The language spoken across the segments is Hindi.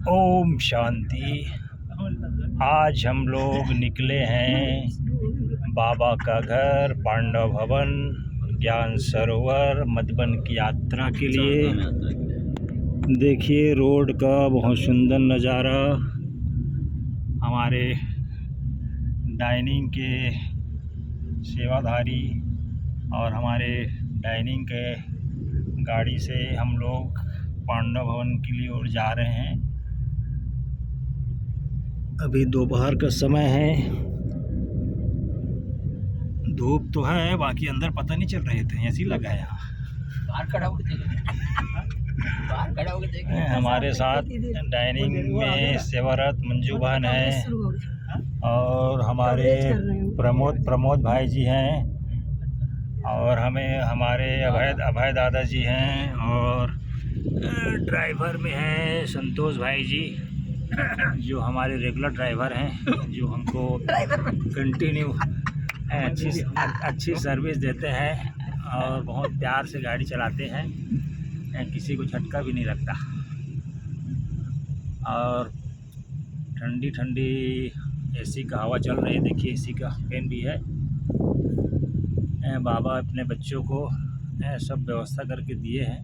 ओम शांति। आज हम लोग निकले हैं बाबा का घर, पांडव भवन, ज्ञान सरोवर, मधुबन की यात्रा के लिए। देखिए रोड का बहुत सुंदर नज़ारा। हमारे डाइनिंग के सेवाधारी और हमारे डाइनिंग के गाड़ी से हम लोग पांडव भवन के लिए ओर जा रहे हैं। अभी दोपहर का समय है, धूप तो है, बाकी अंदर पता नहीं चल रहे थे, ऐसी लगा है यहाँ। बाहर खड़ा होकर देख हमारे साथ डाइनिंग में सेवारत मंजू बहन है और हमारे प्रमोद भाई जी हैं और हमारे अभय दादाजी हैं और ड्राइवर में है संतोष भाई जी, जो हमारे रेगुलर ड्राइवर हैं, जो हमको कंटिन्यू अच्छी सर्विस देते हैं और बहुत प्यार से गाड़ी चलाते हैं, किसी को झटका भी नहीं लगता। और ठंडी ठंडी एसी का हवा चल रही है। देखिए एसी का फैन भी है। बाबा अपने बच्चों को सब व्यवस्था करके दिए हैं।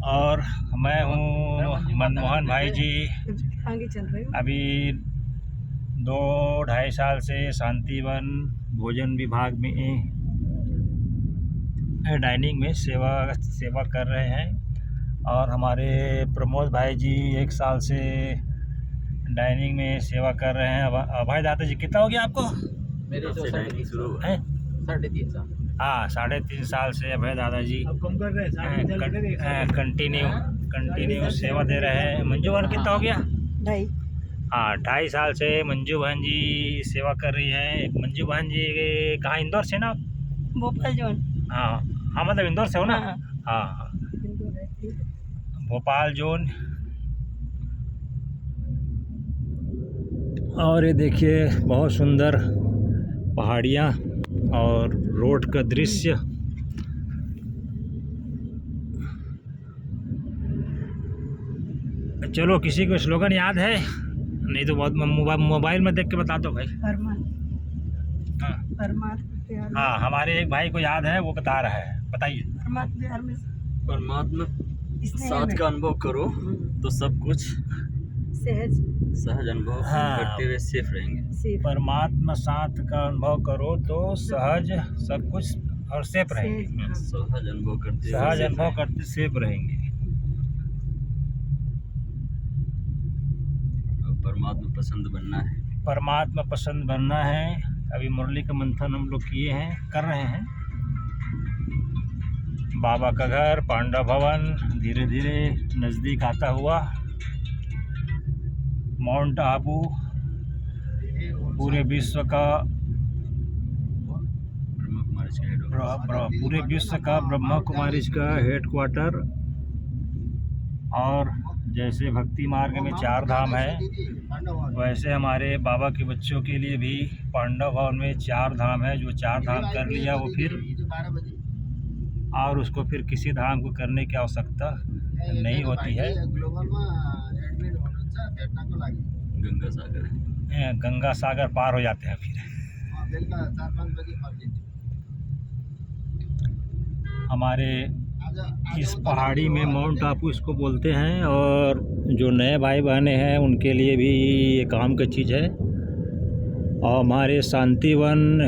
और मैं हूँ मनमोहन भाई जी। अभी 2-2.5 साल से शांतिवन भोजन विभाग में डाइनिंग में सेवा कर रहे हैं और हमारे प्रमोद भाई जी 1 साल से डाइनिंग में सेवा कर रहे हैं। अभय दादाजी कितना हो गया आपको? मेरे तो डाइनिंग शुरू है 3.5 साल। हाँ, 3.5 साल से अभय दादाजी कंटिन्यू सेवा दे रहे हैं। मंजू बहन कितना हो गया? 2.5। हाँ, 2.5 साल से मंजू बहन जी सेवा कर रही हैं। मंजू बहन जी कहाँ, इंदौर से ना? भोपाल जोन। हाँ हाँ, मतलब इंदौर से हो ना? हाँ। हाँ, भोपाल जोन। और ये देखिए बहुत सुंदर पहाड़ियाँ और रोड का दृश्य। चलो, किसी को स्लोगन याद है? नहीं तो बहुत मोबाइल में देख के बता दो भाई। हाँ, हमारे एक भाई को याद है, वो बता रहा है, बताइए। परमात्मा साथ का अनुभव करो तो सब कुछ सहज अनुभव करते हुए सेफ रहेंगे। परमात्मा साथ का अनुभव करो तो सहज सब कुछ और सेफ रहेंगे। सहज अनुभव करते सेफ रहेंगे। परमात्मा पसंद बनना है। अभी मुरली का मंथन हम लोग कर रहे हैं। बाबा का घर, पांडव भवन धीरे धीरे नज़दीक आता हुआ। माउंट आबू पूरे विश्व का ब्रह्मा कुमारी का हेडक्वार्टर। और जैसे भक्ति मार्ग में 4 धाम है, वैसे हमारे बाबा के बच्चों के लिए भी पांडव भवन में 4 धाम है। जो 4 धाम कर लिया वो फिर और उसको फिर किसी धाम को करने की आवश्यकता नहीं होती है। गंगा सागर पार हो जाते हैं फिर। हमारे इस पहाड़ी में माउंट आबू इसको बोलते हैं। और जो नए भाई बहने हैं उनके लिए भी ये काम की चीज़ है। और हमारे शांतिवन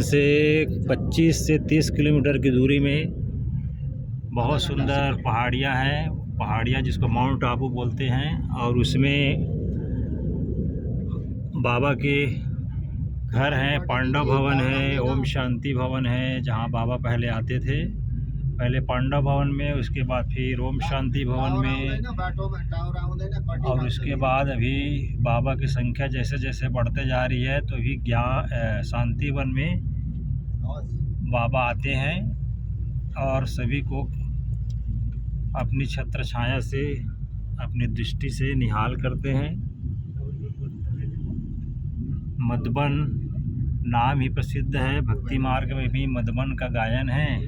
से 25 से 30 किलोमीटर की दूरी में बहुत सुंदर पहाड़ियाँ जिसको माउंट आबू बोलते हैं। और उसमें बाबा के घर हैं, पांडव भवन है, ओम शांति भवन है, जहाँ बाबा पहले आते थे। पहले पांडव भवन में, उसके बाद फिर ओम शांति भवन में, और उसके बाद अभी बाबा की संख्या जैसे जैसे बढ़ते जा रही है तो भी शांतिवन में बाबा आते हैं और सभी को अपनी छत्र छाया से, अपनी दृष्टि से निहाल करते हैं। मधुबन नाम ही प्रसिद्ध है। भक्ति मार्ग में भी मधुबन का गायन है।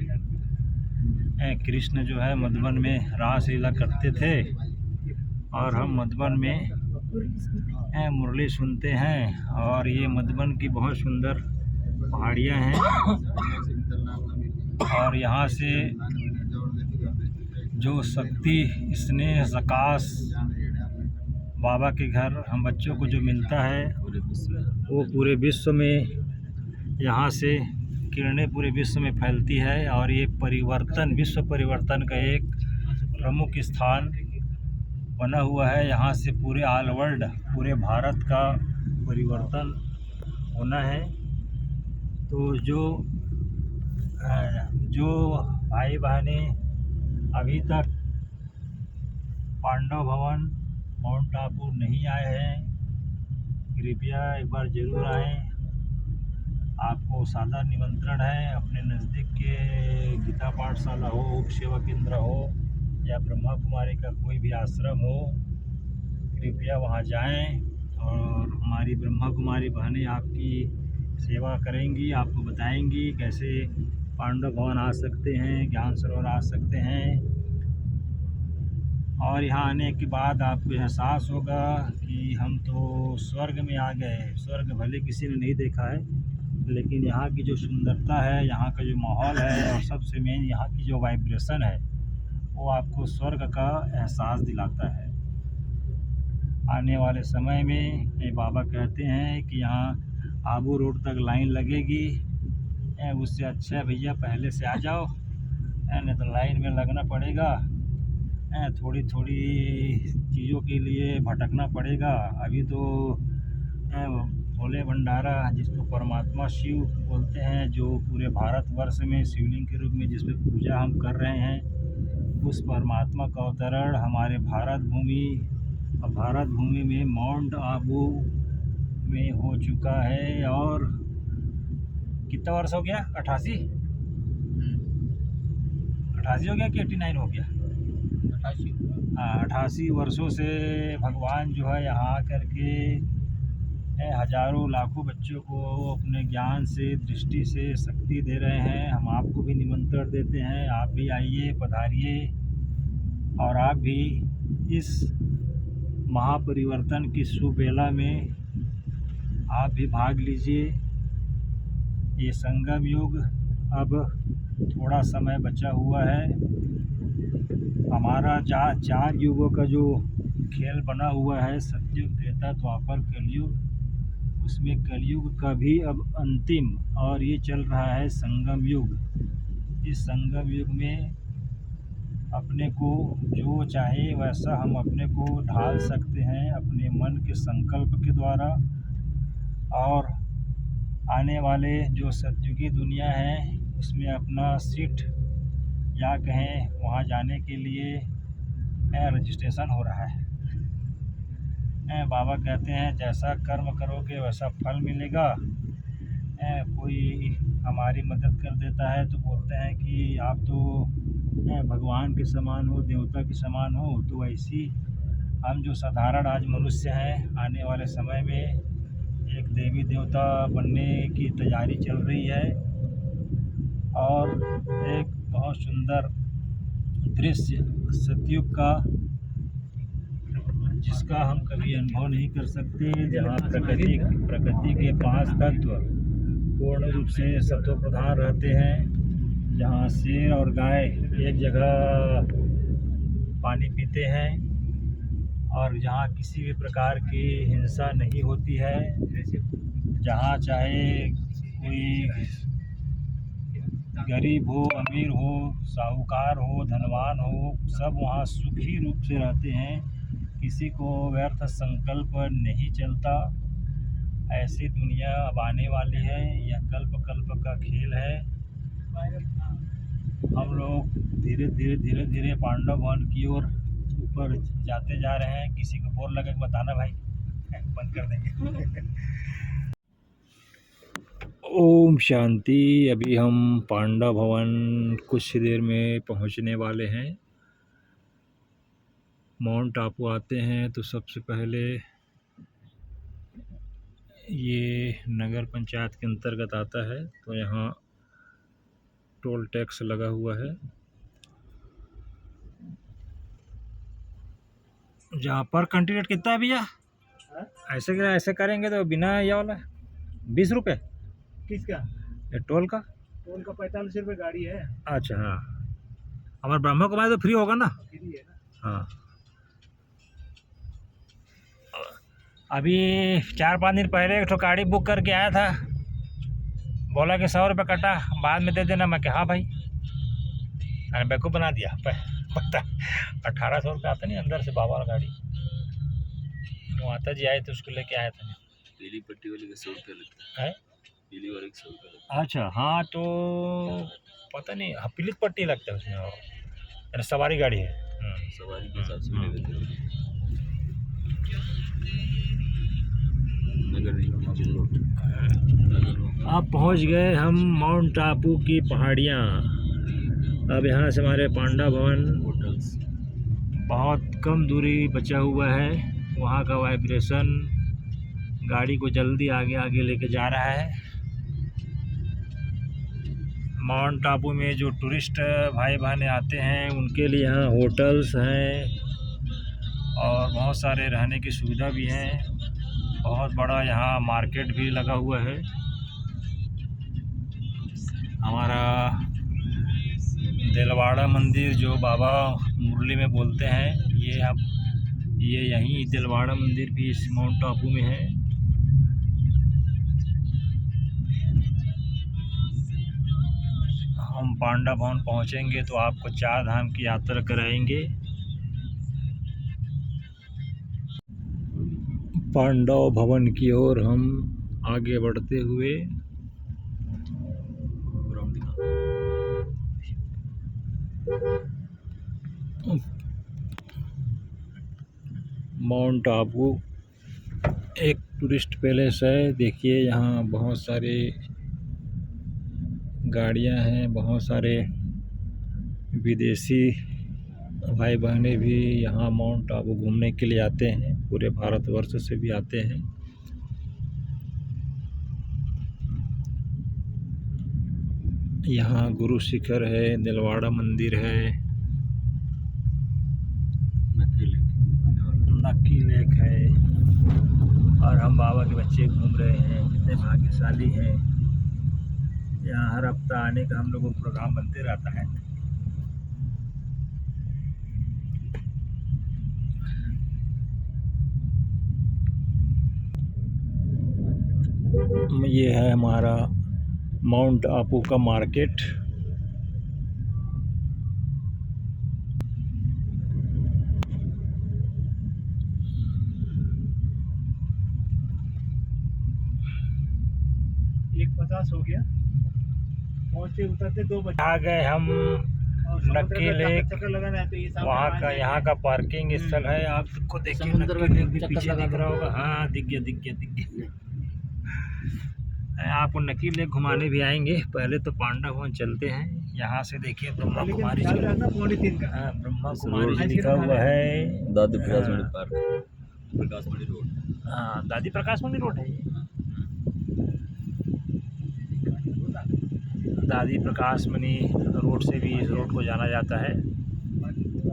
कृष्ण जो है मधुबन में रास लीला करते थे और हम मधुबन में मुरली सुनते हैं। और ये मधुबन की बहुत सुंदर पहाड़ियाँ हैं और यहाँ से जो शक्ति स्नेह सकाश बाबा के घर हम बच्चों को जो मिलता है वो पूरे विश्व में यहाँ से किरणें पूरे विश्व में फैलती है। और ये परिवर्तन विश्व परिवर्तन का एक प्रमुख स्थान बना हुआ है। यहाँ से पूरे ऑल वर्ल्ड पूरे भारत का परिवर्तन होना है। तो जो भाई बहनें अभी तक पांडव भवन माउंट आबू नहीं आए हैं, कृपया एक बार ज़रूर आएँ। आपको सादर निमंत्रण है। अपने नज़दीक के गीता पाठशाला हो, उप सेवा केंद्र हो या ब्रह्मा कुमारी का कोई भी आश्रम हो, कृपया वहाँ जाएं और हमारी ब्रह्मा कुमारी बहनें आपकी सेवा करेंगी, आपको बताएंगी कैसे पांडव भवन आ सकते हैं, ज्ञान सरोवर आ सकते हैं। और यहाँ आने के बाद आपको एहसास होगा कि हम तो स्वर्ग में आ गए। स्वर्ग भले किसी ने नहीं देखा है, लेकिन यहाँ की जो सुंदरता है, यहाँ का जो माहौल है और सबसे मेन यहाँ की जो वाइब्रेशन है वो आपको स्वर्ग का एहसास दिलाता है। आने वाले समय में ये बाबा कहते हैं कि यहाँ आबू रोड तक लाइन लगेगी, उससे अच्छा भैया पहले से आ जाओ, नहीं तो लाइन में लगना पड़ेगा, थोड़ी थोड़ी चीज़ों के लिए भटकना पड़ेगा। अभी तो भोले भंडारा जिसको परमात्मा शिव बोलते हैं, जो पूरे भारतवर्ष में शिवलिंग के रूप में जिस पे पूजा हम कर रहे हैं, उस परमात्मा का अवतरण हमारे भारत भूमि में माउंट आबू में हो चुका है। और कितना वर्ष हो गया? 88 हो गया कि 89 हो गया? 88 वर्षों से भगवान जो है यहाँ आकर के हजारों लाखों बच्चों को अपने ज्ञान से, दृष्टि से शक्ति दे रहे हैं। हम आपको भी निमंत्रण देते हैं, आप भी आइए, पधारिए और आप भी इस महापरिवर्तन की शुभ वेला में आप भी भाग लीजिए। ये संगम युग अब थोड़ा समय बचा हुआ है। हमारा 4 युगों का जो खेल बना हुआ है, सतयुग, त्रेता, द्वापर, कलयुग, उसमें कलयुग का भी अब अंतिम और ये चल रहा है संगम युग। इस संगम युग में अपने को जो चाहे वैसा हम अपने को ढाल सकते हैं अपने मन के संकल्प के द्वारा। और आने वाले जो सतयुगी दुनिया है उसमें अपना सीट या कहें वहाँ जाने के लिए रजिस्ट्रेशन हो रहा है। बाबा कहते हैं जैसा कर्म करोगे वैसा फल मिलेगा। कोई हमारी मदद कर देता है तो बोलते हैं कि आप तो भगवान के समान हो, देवता के समान हो। तो ऐसी हम जो साधारण आज मनुष्य हैं, आने वाले समय में एक देवी देवता बनने की तैयारी चल रही है। और एक बहुत सुंदर दृश्य सतयुग का, जिसका हम कभी अनुभव नहीं कर सकते, जहाँ प्रकृति के 5 तत्व पूर्ण रूप से सत्व प्रधान रहते हैं, जहाँ शेर और गाय एक जगह पानी पीते हैं और जहाँ किसी भी प्रकार की हिंसा नहीं होती है, जहाँ चाहे कोई गरीब हो, अमीर हो, साहूकार हो, धनवान हो, सब वहाँ सुखी रूप से रहते हैं। किसी को व्यर्थ संकल्प नहीं चलता। ऐसी दुनिया अब आने वाली है। यह कल्प कल्प का खेल है। हम लोग धीरे धीरे पांडव वन की ओर ऊपर जाते जा रहे हैं। किसी को बोर लगे बताना भाई, बंद कर देंगे। ओम शांति। अभी हम पांडव भवन कुछ देर में पहुंचने वाले हैं। माउंट आबू आते हैं तो सबसे पहले ये नगर पंचायत के अंतर्गत आता है, तो यहाँ टोल टैक्स लगा हुआ है। जहाँ पर कंट्री कितना है भैया? ऐसे करेंगे तो बिना ये वाला 20 रुपये किसका? ये टोल का। टोल का 45 रुपये गाड़ी है। अच्छा हाँ, हमारे ब्रह्मा कुमारी तो फ्री होगा ना? फ्री है ना। हाँ, अभी 4-5 दिन पहले एक ठो गाड़ी बुक करके आया था, बोला कि 100 रुपये कटा, बाद में दे देना। मैं कहा हाँ भाई, मैंने बेवकूफ़ बना दिया। पता 1800 रुपये आता नहीं अंदर से बाबा वाला गाड़ी। माता जी आए तो उसको लेके आया था। पीली पट्टी वाले का 100 रुपये लगता है। है? पीली वाले का 100 रुपये लगता अच्छा हाँ, तो पता नहीं, हाँ पीलित पट्टी लगता है उसमें, और यानी सवारी गाड़ी है। है। सवारी के हिसाब से ले लेते हैं। नगर निगम की रोड। अब पहुंच गए हम माउंट आबू की पहाड़ियाँ। अब यहाँ से हमारे पांडा भवन होटल्स। बहुत कम दूरी बचा हुआ है। वहाँ का वाइब्रेशन गाड़ी को जल्दी आगे आगे लेके जा रहा है। माउंट आबू में जो टूरिस्ट भाई बहनें आते हैं उनके लिए यहाँ होटल्स हैं और बहुत सारे रहने की सुविधा भी हैं। बहुत बड़ा यहाँ मार्केट भी लगा हुआ है। हमारा दिलवाड़ा मंदिर जो बाबा मुरली में बोलते हैं, ये यहीं दिलवाड़ा मंदिर भी इस माउंट आबू में है। हम पांडा भवन पहुँचेंगे तो आपको 4 धाम की यात्रा कराएंगे। पांडव भवन की ओर हम आगे बढ़ते हुए माउंट आबू एक टूरिस्ट पैलेस है। देखिए यहाँ बहुत सारे गाड़ियाँ हैं, बहुत सारे विदेशी भाई बहनें भी यहाँ माउंट आबू घूमने के लिए आते हैं। पूरे भारतवर्ष से भी आते हैं। यहाँ गुरु शिखर है, दिलवाड़ा मंदिर है, नक्की लेक है, और हम बाबा के बच्चे घूम रहे हैं। कितने भाग्यशाली हैं। यहाँ हर हफ्ता आने का हम लोगों को प्रोग्राम बनते रहता है। ये है हमारा माउंट आबू का मार्केट। एक 50 हो गया। पहुँचते उतरते 2 बजे आ गए हम नक्की लेक। चक्कर लगाना है तो ये सामने वहाँ का यहाँ का पार्किंग स्थल है। आपको देखिए नक्की लेक भी पीछे दिख रहा होगा। हाँ दिख गया। आपको नक्की लेक घुमाने भी आएंगे। पहले तो पांडा भवन चलते हैं। यहाँ से देखिए ब्रह्मा कुमारी चल रहा है ना 3:45 का। हाँ, ब्रह्मा कुमारी जी लिखा हुआ है। दादी प्रकाश मणि पार्क, प्रकाश मणि रोड। हाँ, दादी प्रकाश मंदिर रोड है ये। दादी प्रकाश मणि रोड से भी इस रोड को जाना जाता है।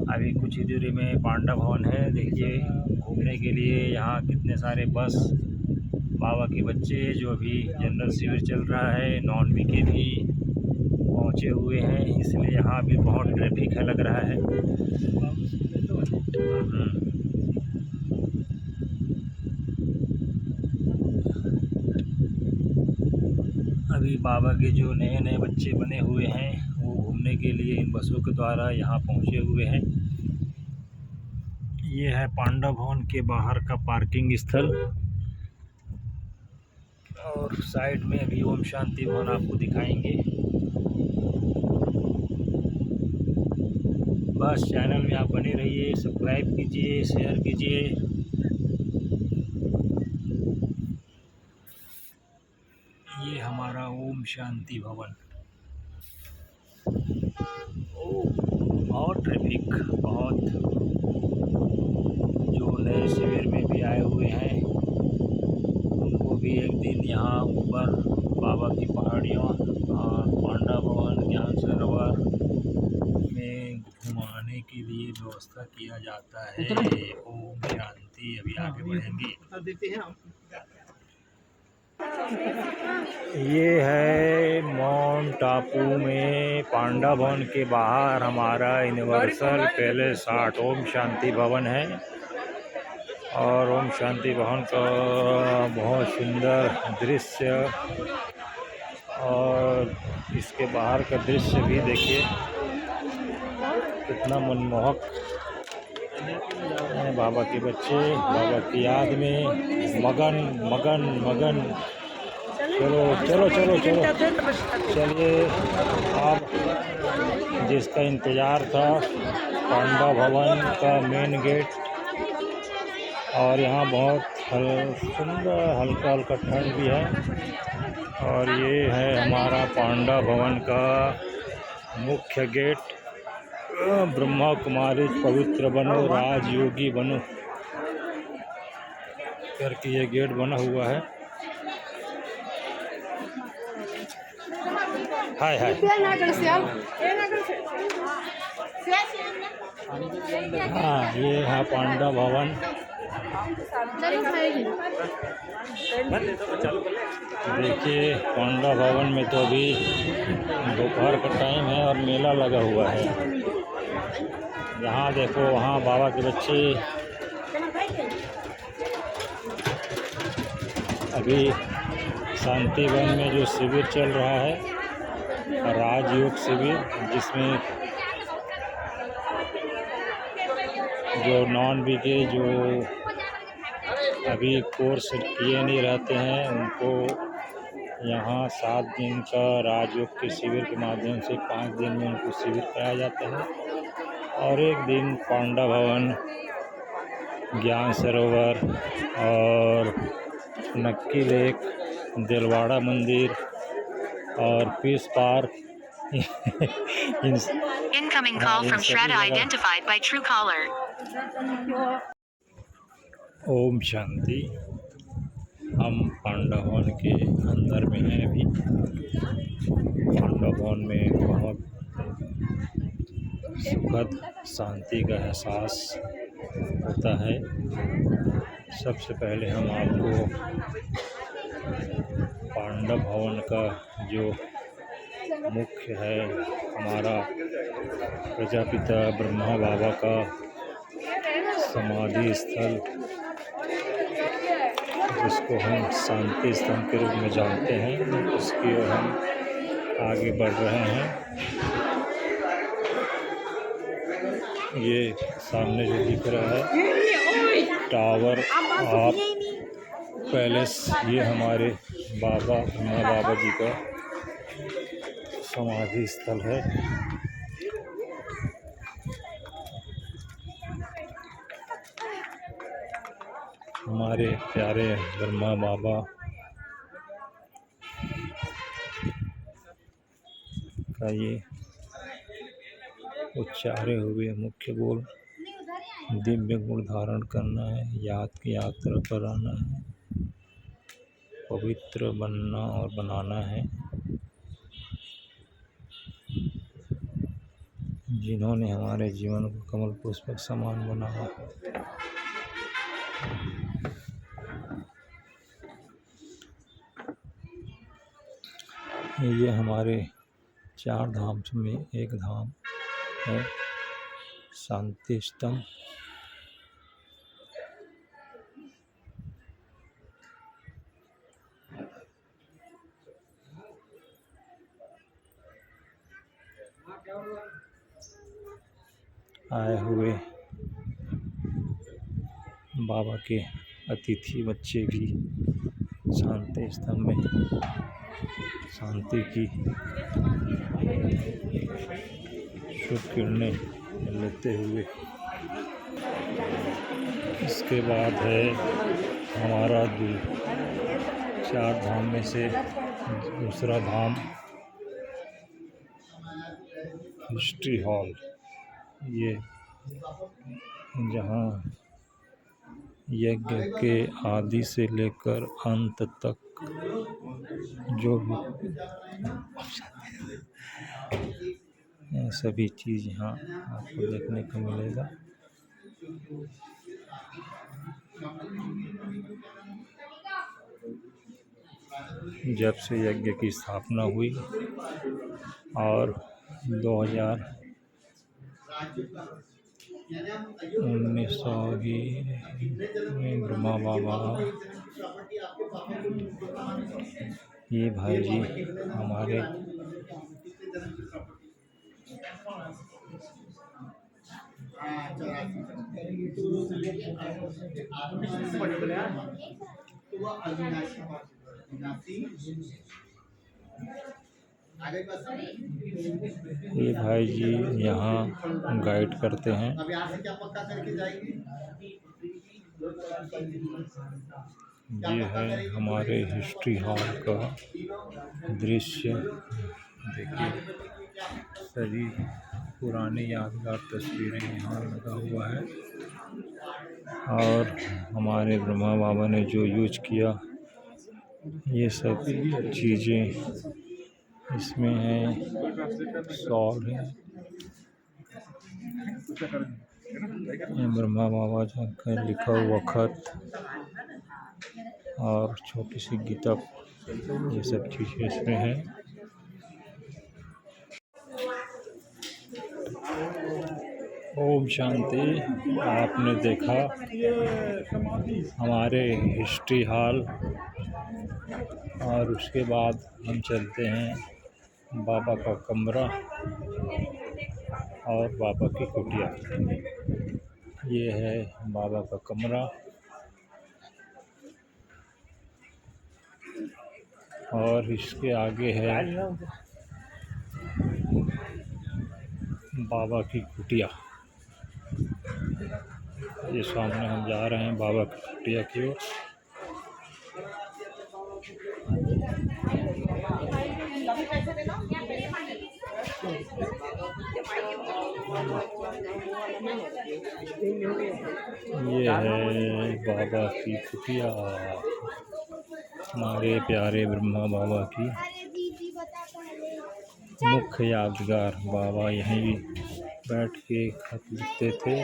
अभी कुछ ही दूरी में पांडा भवन है। देखिए घूमने के लिए यहाँ कितने सारे बस, बाबा के बच्चे, जो भी जनरल शिविर चल रहा है, नॉन वी के भी पहुँचे हुए हैं। इसलिए यहाँ भी बहुत ट्रैफिक है लग रहा है। अभी बाबा के जो नए नए बच्चे बने हुए हैं वो घूमने के लिए इन बसों के द्वारा यहाँ पहुँचे हुए हैं। ये है पांडा भवन के बाहर का पार्किंग स्थल, और साइड में भी ओम शांति भवन आपको दिखाएंगे। बस चैनल में आप बने रहिए, सब्सक्राइब कीजिए, शेयर कीजिए। ये हमारा ओम शांति भवन। बहुत ट्रैफिक, बहुत। जो नए शिविर में भी आए हुए हैं उनको भी एक दिन यहाँ ऊपर बाबा की पहाड़ियों और पांडा भवन, ज्ञान सरोवर में घुमाने के लिए व्यवस्था किया जाता है। ओम शांति। अभी आगे बढ़ेंगे। बता देते हैं हम। ये है माउंट आबू में पांडा भवन के बाहर हमारा यूनिवर्सल पैलेस 8 ओम शांति भवन है। और ओम शांति भवन का बहुत सुंदर दृश्य और इसके बाहर का दृश्य भी देखिए कितना मनमोहक है। बाबा के बच्चे बाबा की याद में मगन मगन मगन। चलो चलो चलो चलो चलिए। अब जिसका इंतज़ार था पांडा भवन का मेन गेट, और यहाँ बहुत सुंदर हल्का हल्का ठंड भी है। और ये है हमारा पांडा भवन का मुख्य गेट। ब्रह्मा कुमारी पवित्र बनो राजयोगी बनो करके ये गेट बना हुआ है। हाय हाय। हाँ, ये है पांडा भवन। देखिए पांडा भवन में तो अभी दोपहर का टाइम है और मेला लगा हुआ है। यहाँ देखो वहाँ बाबा के बच्चे अभी शांति वन में जो शिविर चल रहा है राजयोग शिविर, जिसमें जो नॉन बीके जो अभी कोर्स किए नहीं रहते हैं उनको यहाँ 7 दिन का राजयोग के शिविर के माध्यम से 5 दिन में उनको शिविर कराया जाता है। और एक दिन पांडा भवन, ज्ञान सरोवर और नक्की लेक, दिलवाड़ा मंदिर और peace park Incoming call from Shraddha identified by Truecaller. ओम शांति। हम पांडा भवन के अंदर में हैं अभी। पांडा भवन में बहुत सुखद शांति का एहसास होता है। सबसे पहले हम आपको पांडा भवन का जो मुख्य है हमारा प्रजापिता ब्रह्मा बाबा का समाधि स्थल, जिसको हम शांति स्तंभ के रूप में जानते हैं, उसकी ओर हम आगे बढ़ रहे हैं। ये सामने जो दिख रहा है टावर ऑफ पैलेस, ये हमारे बाबा ब्रह्मा बाबा जी का समाधि स्थल है। हमारे प्यारे ब्रह्मा बाबा का ये उच्चारे हुए मुख्य बोल दिव्य गुण धारण करना है, याद की यात्रा पर आना है, पवित्र बनना और बनाना है। जिन्होंने हमारे जीवन को कमल पुष्पक समान बनाया। ये हमारे 4 धाम में एक धाम है शांति स्तंभ। आए हुए बाबा के अतिथि बच्चे भी शांति स्तंभ में शांति की शुभ किरणें लेते हुए। इसके बाद है हमारा 4 धाम में से दूसरा धाम हिस्ट्री हॉल। ये जहाँ यज्ञ के आदि से लेकर अंत तक जो भी ये सभी चीज़ यहाँ आपको देखने को मिलेगा। जब से यज्ञ की स्थापना हुई और 2019 में ब्रह्मा बाबा, ये भाई जी हमारे यहाँ गाइड करते हैं। ये है हमारे हिस्ट्री हॉल का दृश्य। देखिए सभी पुरानी यादगार तस्वीरें यहाँ लगा हुआ है और हमारे ब्रह्मा बाबा ने जो यूज किया ये सब चीज़ें इसमें है। सॉल है, ये ब्रह्मा बाबा का लिखा हुआ खत और छोटी सी गीता, ये सब चीज़ें इसमें है। ओम शांति। आपने देखा हमारे हिस्ट्री हॉल और उसके बाद हम चलते हैं बाबा का कमरा और बाबा की कुटिया। ये है बाबा का कमरा और इसके आगे है बाबा की कुटिया। ये सामने हम जा रहे हैं बाबा की कुटिया की ओर। ये है बाबा की कुटिया, हमारे प्यारे ब्रह्मा बाबा की मुख्य यादगार। बाबा यहीं बैठ के खत लिखते थे,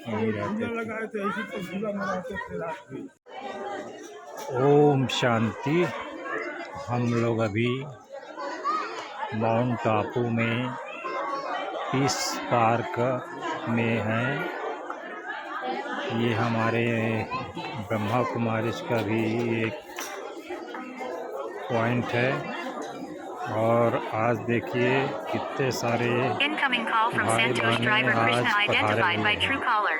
यहीं रहते थे। ओम शांति। हम लोग अभी माउंट टापू में पीस पार्क में हैं। ये हमारे ब्रह्मा कुमारीज का भी एक पॉइंट है और आज देखिए कितने सारे Incoming call from भाई Santosh बहनें driver आज Krishna पधारे identified हुए by हैं। Truecaller.